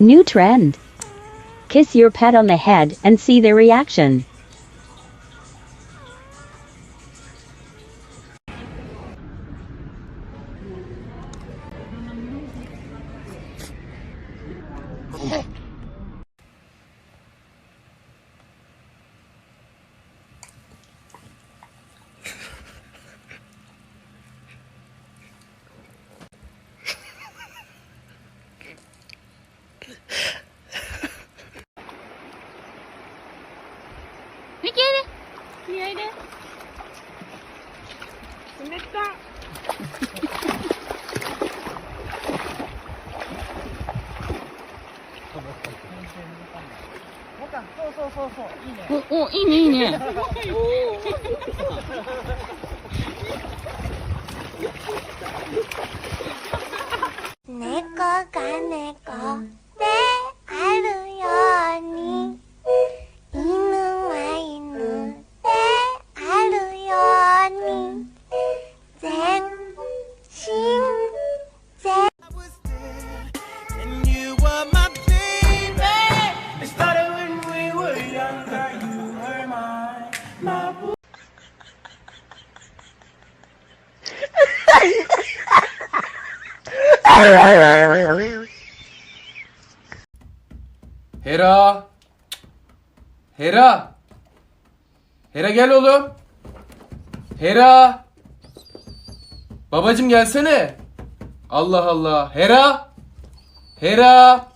New trend. Kiss your pet on the head and see their reaction.気合いで。冷た。お、いいね、いいね。猫が猫であるように、犬は犬であるように、全身全Hera. Hera. Hera gel oğlum. Hera. Babacım gelsene. Allah Allah. Hera. Hera.